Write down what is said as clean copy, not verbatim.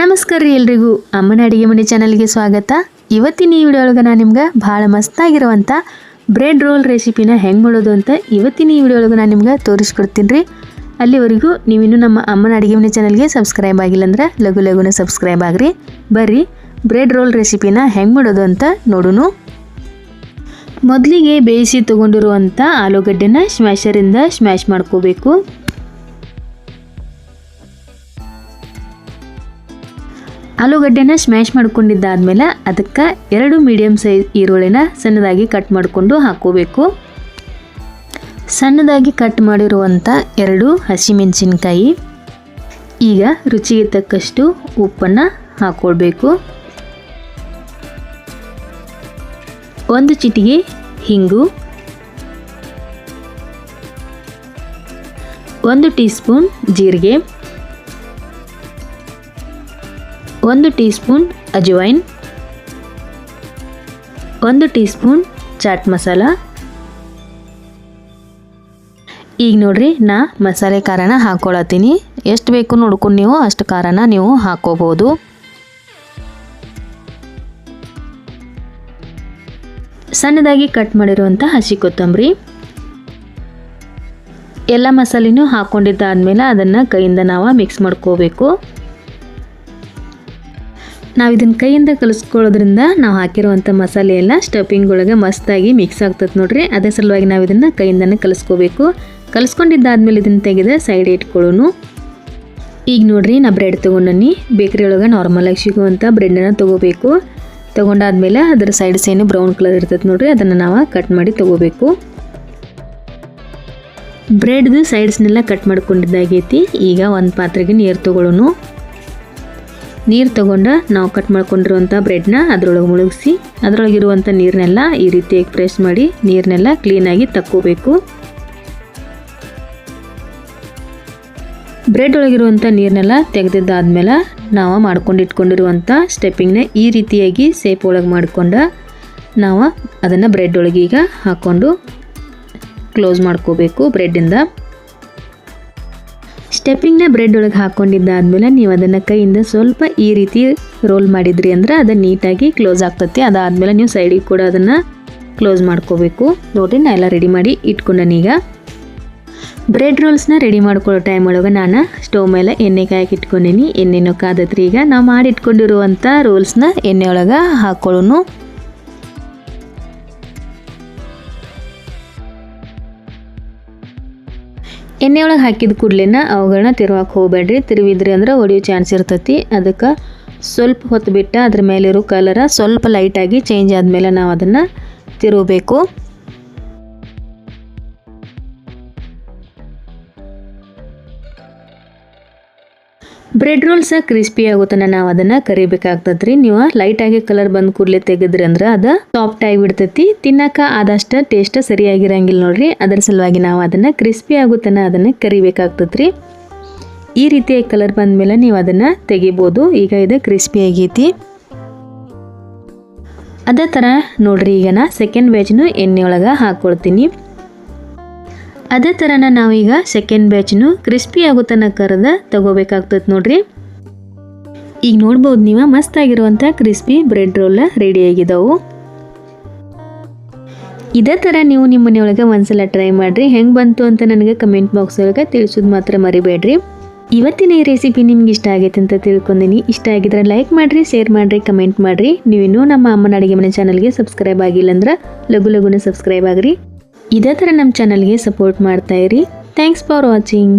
ನಮಸ್ಕಾರ ರೀ ಎಲ್ರಿಗೂ ಅಮ್ಮನ ಅಡಿಗೆ ಮನೆ ಚಾನಲ್ಗೆ ಸ್ವಾಗತ. ಇವತ್ತಿನ ಈ ವಿಡಿಯೋ ಒಳಗೆ ನಾನು ನಿಮ್ಗೆ ಭಾಳ ಮಸ್ತಾಗಿರುವಂಥ ಬ್ರೆಡ್ ರೋಲ್ ರೆಸಿಪಿನ ಹೆಂಗೆ ಮಾಡೋದು ಅಂತ ಇವತ್ತಿನ ಈ ವಿಡಿಯೋ ಒಳಗೆ ನಾನು ನಿಮ್ಗೆ ತೋರಿಸ್ಕೊಡ್ತೀನಿ ರೀ. ಅಲ್ಲಿವರೆಗೂ ನೀವಿನ್ನೂ ನಮ್ಮ ಅಮ್ಮನ ಅಡಿಗೆ ಮನೆ ಚಾನಲ್ಗೆ ಸಬ್ಸ್ಕ್ರೈಬ್ ಆಗಿಲ್ಲ ಅಂದ್ರೆ ಲಘುನ ಸಬ್ಸ್ಕ್ರೈಬ್ ಆಗ್ರಿ. ಬರ್ರಿ ಬ್ರೆಡ್ ರೋಲ್ ರೆಸಿಪಿನ ಹೆಂಗೆ ಮಾಡೋದು ಅಂತ ನೋಡೋಣ. ಮೊದಲಿಗೆ ಬೇಯಿಸಿ ತೊಗೊಂಡಿರುವಂಥ ಆಲೂಗಡ್ಡೆನ ಸ್ಮ್ಯಾಶರಿಂದ ಸ್ಮ್ಯಾಶ್ ಮಾಡ್ಕೋಬೇಕು. ಆಲೂಗಡ್ಡೆನ ಸ್ಮ್ಯಾಶ್ ಮಾಡ್ಕೊಂಡಿದ್ದಾದಮೇಲೆ ಅದಕ್ಕೆ 2 ಮೀಡಿಯಮ್ ಸೈಜ್ ಈರುಳ್ಳಿನ ಸಣ್ಣದಾಗಿ ಕಟ್ ಮಾಡಿಕೊಂಡು ಹಾಕೋಬೇಕು. ಸಣ್ಣದಾಗಿ ಕಟ್ ಮಾಡಿರುವಂಥ 2 ಹಸಿಮೆಣಸಿನ್ಕಾಯಿ. ಈಗ ರುಚಿಗೆ ತಕ್ಕಷ್ಟು ಉಪ್ಪನ್ನು ಹಾಕ್ಕೊಳ್ಬೇಕು. 1 ಚಿಟಿಕೆ ಹಿಂಗು, 1 ಟೀ ಸ್ಪೂನ್ ಜೀರಿಗೆ, 1 teaspoon ajwain, 1 teaspoon chaat masala. ಈಗ ನೋಡ್ರಿ ನಾ ಮಸಾಲೆ ಖಾರನ ಹಾಕ್ಕೊಳತ್ತೀನಿ. ಎಷ್ಟು ಬೇಕು ನೋಡ್ಕೊಂಡು ನೀವು ಅಷ್ಟು ಖಾರನ ನೀವು ಹಾಕ್ಕೋಬೋದು. ಸಣ್ಣದಾಗಿ ಕಟ್ ಮಾಡಿರುವಂಥ ಹಸಿ ಕೊತ್ತಂಬರಿ. ಎಲ್ಲ ಮಸಾಲೆನೂ ಹಾಕ್ಕೊಂಡಿದ್ದಾದ್ಮೇಲೆ ಅದನ್ನು ಕೈಯಿಂದ ನಾವು ಮಿಕ್ಸ್ ಮಾಡ್ಕೋಬೇಕು. ನಾವು ಇದನ್ನು ಕೈಯಿಂದ ಕಲಿಸ್ಕೊಳ್ಳೋದ್ರಿಂದ ನಾವು ಹಾಕಿರುವಂಥ ಮಸಾಲೆ ಎಲ್ಲ ಸ್ಟಫಿಂಗ್ ಒಳಗೆ ಮಸ್ತಾಗಿ ಮಿಕ್ಸ್ ಆಗ್ತದೆ ನೋಡ್ರಿ. ಅದೇ ಸಲುವಾಗಿ ನಾವು ಇದನ್ನು ಕೈಯಿಂದನೇ ಕಲಿಸ್ಕೋಬೇಕು. ಕಲಿಸ್ಕೊಂಡಿದ್ದಾದ್ಮೇಲೆ ಇದನ್ನು ತೆಗೆದು ಸೈಡ್ ಇಟ್ಕೊಳ್ಳೋನು. ಈಗ ನೋಡ್ರಿ ನಾ ಬ್ರೆಡ್ ತೊಗೊಂಡನಿ. ಬೇಕ್ರಿ ಒಳಗೆ ನಾರ್ಮಲಾಗಿ ಸಿಗುವಂಥ ಬ್ರೆಡ್ಡನ್ನು ತೊಗೋಬೇಕು. ತೊಗೊಂಡಾದ್ಮೇಲೆ ಅದರ ಸೈಡ್ಸ್ ಏನು ಬ್ರೌನ್ ಕಲರ್ ಇರ್ತದೆ ನೋಡ್ರಿ, ಅದನ್ನು ನಾವು ಕಟ್ ಮಾಡಿ ತೊಗೋಬೇಕು. ಬ್ರೆಡ್ದು ಸೈಡ್ಸ್ನೆಲ್ಲ ಕಟ್ ಮಾಡ್ಕೊಂಡಿದ್ದಾಗೈತಿ. ಈಗ ಒಂದು ಪಾತ್ರೆಗೆ ನೀರು ತೊಗೊಳ್ಳೋನು. ನೀರು ತಗೊಂಡು ನಾವು ಕಟ್ ಮಾಡ್ಕೊಂಡಿರುವಂಥ ಬ್ರೆಡ್ನ ಅದರೊಳಗೆ ಮುಳುಗಿಸಿ ಅದರೊಳಗಿರುವಂಥ ನೀರನ್ನೆಲ್ಲ ಈ ರೀತಿಯಾಗಿ ಪ್ರೆಸ್ ಮಾಡಿ ನೀರನ್ನೆಲ್ಲ ಕ್ಲೀನಾಗಿ ತಕ್ಕೋಬೇಕು. ಬ್ರೆಡ್ ಒಳಗಿರುವಂಥ ನೀರನ್ನೆಲ್ಲ ತೆಗೆದಿದ್ದಾದ್ಮೇಲೆ ನಾವು ಮಾಡ್ಕೊಂಡಿಟ್ಕೊಂಡಿರುವಂಥ ಸ್ಟೆಪ್ಪಿಂಗ್ನ ಈ ರೀತಿಯಾಗಿ ಸೇಪ್ ಒಳಗೆ ಮಾಡಿಕೊಂಡು ನಾವು ಅದನ್ನು ಬ್ರೆಡ್ ಒಳಗೆ ಈಗ ಹಾಕ್ಕೊಂಡು ಕ್ಲೋಸ್ ಮಾಡ್ಕೋಬೇಕು. ಬ್ರೆಡ್ಡಿಂದ ಸ್ಟೆಪ್ಪಿಂಗ್ನ ಬ್ರೆಡ್ ಒಳಗೆ ಹಾಕ್ಕೊಂಡಿದ್ದಾದ್ಮೇಲೆ ನೀವು ಅದನ್ನು ಕೈಯಿಂದ ಸ್ವಲ್ಪ ಈ ರೀತಿ ರೋಲ್ ಮಾಡಿದ್ರಿ ಅಂದ್ರೆ ಅದು ನೀಟಾಗಿ ಕ್ಲೋಸ್ ಆಗ್ತತಿ. ಅದಾದಮೇಲೆ ನೀವು ಸೈಡಿಗೆ ಕೂಡ ಅದನ್ನು ಕ್ಲೋಸ್ ಮಾಡ್ಕೋಬೇಕು. ನೋಡ್ರಿ ನಾ ಎಲ್ಲ ರೆಡಿ ಮಾಡಿ ಇಟ್ಕೊಂಡನೀಗ. ಬ್ರೆಡ್ ರೋಲ್ಸ್ನ ರೆಡಿ ಮಾಡ್ಕೊಳ್ಳೋ ಟೈಮ್ ಒಳಗೆ ನಾನು ಸ್ಟವ್ ಮೇಲೆ ಎಣ್ಣೆ ಕಾಯಕ್ಕೆ ಇಟ್ಕೊಂಡೀನಿ. ಎಣ್ಣೆನೂ ಕಾದತ್ರಿ. ಈಗ ನಾವು ಮಾಡಿ ಇಟ್ಕೊಂಡಿರುವಂಥ ರೋಲ್ಸ್ನ ಎಣ್ಣೆ ಒಳಗೆ ಹಾಕ್ಕೊಳ್ಳೋನು. ಎಣ್ಣೆ ಒಳಗೆ ಹಾಕಿದ ಕೂಡಲೇನ ಅವುಗಳನ್ನ ತಿರುವಕ್ಕೆ ಹೋಗಬೇಡ್ರಿ. ತಿರುವಿದ್ರಿ ಅಂದ್ರೆ ಹೊಡೆಯೋ ಚಾನ್ಸ್ ಇರ್ತೈತಿ. ಅದಕ್ಕೆ ಸ್ವಲ್ಪ ಹೊತ್ತು ಬಿಟ್ಟು ಅದ್ರ ಮೇಲಿರೋ ಕಲರ ಸ್ವಲ್ಪ ಲೈಟಾಗಿ ಚೇಂಜ್ ಆದಮೇಲೆ ನಾವು ಅದನ್ನು ತಿರುಗಬೇಕು. ಬ್ರೆಡ್ ರೋಲ್ಸ ಕ್ರಿಸ್ಪಿ ಆಗುತ್ತಾನೆ ನಾವು ಅದನ್ನು ಕರಿಬೇಕಾಗ್ತದ್ರಿ. ನೀವು ಲೈಟಾಗಿ ಕಲರ್ ಬಂದು ಕೂಡಲೇ ತೆಗೆದ್ರಿ ಅಂದ್ರೆ ಅದು ಸಾಫ್ಟ್ ಆಗಿ ಬಿಡ್ತೈತಿ. ತಿನ್ನಕ ಆದಷ್ಟು ಟೇಸ್ಟ್ ಸರಿಯಾಗಿರಂಗಿಲ್ಲ ನೋಡ್ರಿ. ಅದರ ಸಲುವಾಗಿ ನಾವು ಅದನ್ನು ಕ್ರಿಸ್ಪಿ ಆಗುತ್ತಾನೆ ಅದನ್ನು ಕರಿಬೇಕಾಗ್ತದ್ರಿ. ಈ ರೀತಿಯಾಗಿ ಕಲರ್ ಬಂದಮೇಲೆ ನೀವು ಅದನ್ನು ತೆಗಿಬೋದು. ಈಗ ಇದು ಕ್ರಿಸ್ಪಿ ಆಗೈತಿ. ಅದೇ ಥರ ನೋಡ್ರಿ ಈಗ ನಾ ಸೆಕೆಂಡ್ ಬ್ಯಾಚ್ನು ಎಣ್ಣೆ ಒಳಗೆ ಹಾಕ್ಕೊಳ್ತೀನಿ. ಅದೇ ಥರನ ನಾವೀಗ ಸೆಕೆಂಡ್ ಬ್ಯಾಚ್ನು ಕ್ರಿಸ್ಪಿ ಆಗುತ್ತಾನ ಕರೆದ ತಗೋಬೇಕಾಗ್ತದೆ ನೋಡ್ರಿ. ಈಗ ನೋಡ್ಬೋದು ನೀವು ಮಸ್ತಾಗಿರುವಂಥ ಕ್ರಿಸ್ಪಿ ಬ್ರೆಡ್ ರೋಲ್ ರೆಡಿಯಾಗಿದ್ದಾವೆ. ಇದೇ ಥರ ನೀವು ನಿಮ್ಮ ಮನೆಯೊಳಗೆ ಒಂದ್ಸಲ ಟ್ರೈ ಮಾಡಿರಿ. ಹೆಂಗೆ ಬಂತು ಅಂತ ನನಗೆ ಕಮೆಂಟ್ ಬಾಕ್ಸ್ ಒಳಗೆ ತಿಳಿಸೋದು ಮಾತ್ರ ಮರಿಬೇಡ್ರಿ. ಇವತ್ತಿನ ಈ ರೆಸಿಪಿ ನಿಮ್ಗೆ ಇಷ್ಟ ಆಗೈತೆ ಅಂತ ತಿಳ್ಕೊಂಡಿನಿ. ಇಷ್ಟ ಆಗಿದ್ರೆ ಲೈಕ್ ಮಾಡಿರಿ, ಶೇರ್ ಮಾಡಿರಿ, ಕಮೆಂಟ್ ಮಾಡಿರಿ. ನೀವಿನ್ನೂ ನಮ್ಮ ಅಮ್ಮನ ಅಡಿಗೆ ಮನೆ ಚಾನಲ್ಗೆ ಸಬ್ಸ್ಕ್ರೈಬ್ ಆಗಿಲ್ಲ ಅಂದ್ರೆ ಲಘುನ ಸಬ್ಸ್ಕ್ರೈಬ್ ಆಗಿರಿ. ಇದೇ ಥರ ನಮ್ಮ ಚಾನಲ್ಗೆ ಸಪೋರ್ಟ್ ಮಾಡ್ತಾಯಿರಿ. Thanks for watching.